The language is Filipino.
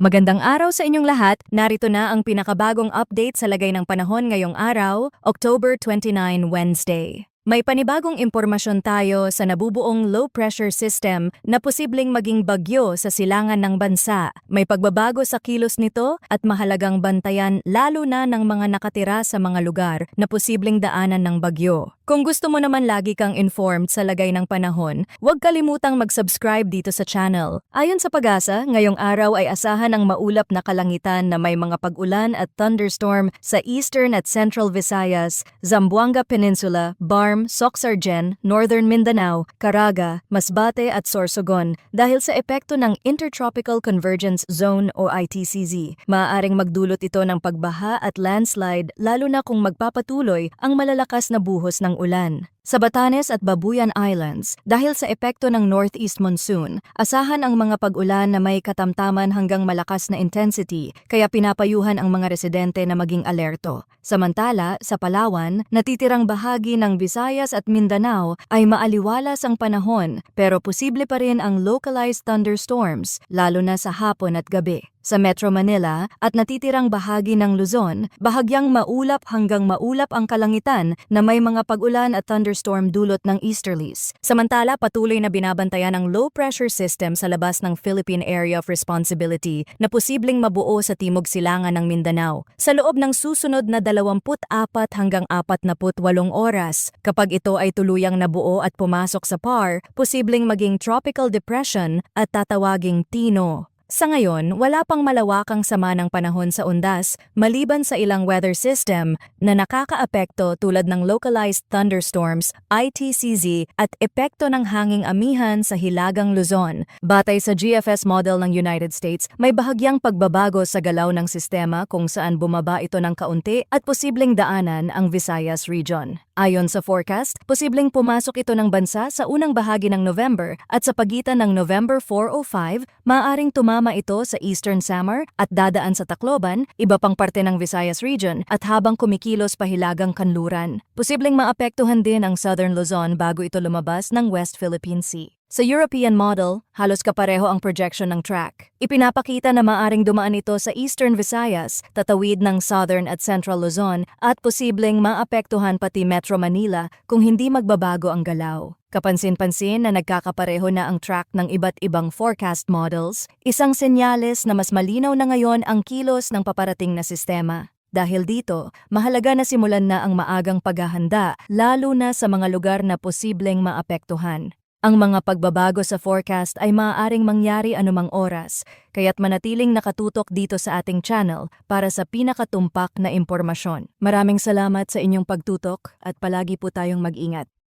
Magandang araw sa inyong lahat. Narito na ang pinakabagong update sa lagay ng panahon ngayong araw, October 29, Wednesday. May panibagong impormasyon tayo sa nabubuong low-pressure system na posibleng maging bagyo sa silangan ng bansa. May pagbabago sa kilos nito at mahalagang bantayan lalo na ng mga nakatira sa mga lugar na posibleng daanan ng bagyo. Kung gusto mo naman lagi kang informed sa lagay ng panahon, huwag kalimutang mag-subscribe dito sa channel. Ayon sa Pag-asa, ngayong araw ay asahan ang maulap na kalangitan na may mga pag-ulan at thunderstorm sa Eastern at Central Visayas, Zamboanga Peninsula, Barm, Soxargen, Northern Mindanao, Caraga, Masbate at Sorsogon dahil sa epekto ng Intertropical Convergence Zone o ITCZ. Maaaring magdulot ito ng pagbaha at landslide lalo na kung magpapatuloy ang malalakas na buhos ng ulan. Sa Batanes at Babuyan Islands, dahil sa epekto ng northeast monsoon, asahan ang mga pag-ulan na may katamtaman hanggang malakas na intensity, kaya pinapayuhan ang mga residente na maging alerto. Samantala, sa Palawan, natitirang bahagi ng Visayas at Mindanao ay maaliwalas ang panahon, pero posible pa rin ang localized thunderstorms, lalo na sa hapon at gabi. Sa Metro Manila at natitirang bahagi ng Luzon, bahagyang maulap hanggang maulap ang kalangitan na may mga pag-ulan at thunderstorm dulot ng easterlies. Samantala, patuloy na binabantayan ang low-pressure system sa labas ng Philippine Area of Responsibility na posibleng mabuo sa timog silangan ng Mindanao sa loob ng susunod na 24 hanggang 48 oras. Kapag ito ay tuluyang nabuo at pumasok sa PAR, posibleng maging tropical depression at tatawaging Tino. Sa ngayon, wala pang malawakang sama ng panahon sa undas maliban sa ilang weather system na nakakaapekto tulad ng localized thunderstorms, ITCZ at epekto ng hanging amihan sa Hilagang Luzon. Batay sa GFS model ng United States, may bahagyang pagbabago sa galaw ng sistema kung saan bumaba ito ng kaunti at posibleng daanan ang Visayas region. Ayon sa forecast, posibleng pumasok ito ng bansa sa unang bahagi ng November at sa pagitan ng November 4 o 5, maaaring tumama ito sa Eastern Samar at dadaan sa Tacloban, iba pang parte ng Visayas region at habang kumikilos pa Hilagang Kanluran. Posibleng maapektuhan din ang Southern Luzon bago ito lumabas ng West Philippine Sea. Sa European model, halos kapareho ang projection ng track. Ipinapakita na maaring dumaan ito sa Eastern Visayas, tatawid ng Southern at Central Luzon at posibleng maapektuhan pati Metro Manila kung hindi magbabago ang galaw. Kapansin-pansin na nagkakapareho na ang track ng iba't ibang forecast models, isang senyales na mas malinaw na ngayon ang kilos ng paparating na sistema. Dahil dito, mahalaga na simulan na ang maagang paghahanda lalo na sa mga lugar na posibleng maapektuhan. Ang mga pagbabago sa forecast ay maaaring mangyari anumang oras, kaya't manatiling nakatutok dito sa ating channel para sa pinakatumpak na impormasyon. Maraming salamat sa inyong pagtutok at palagi po tayong mag-ingat.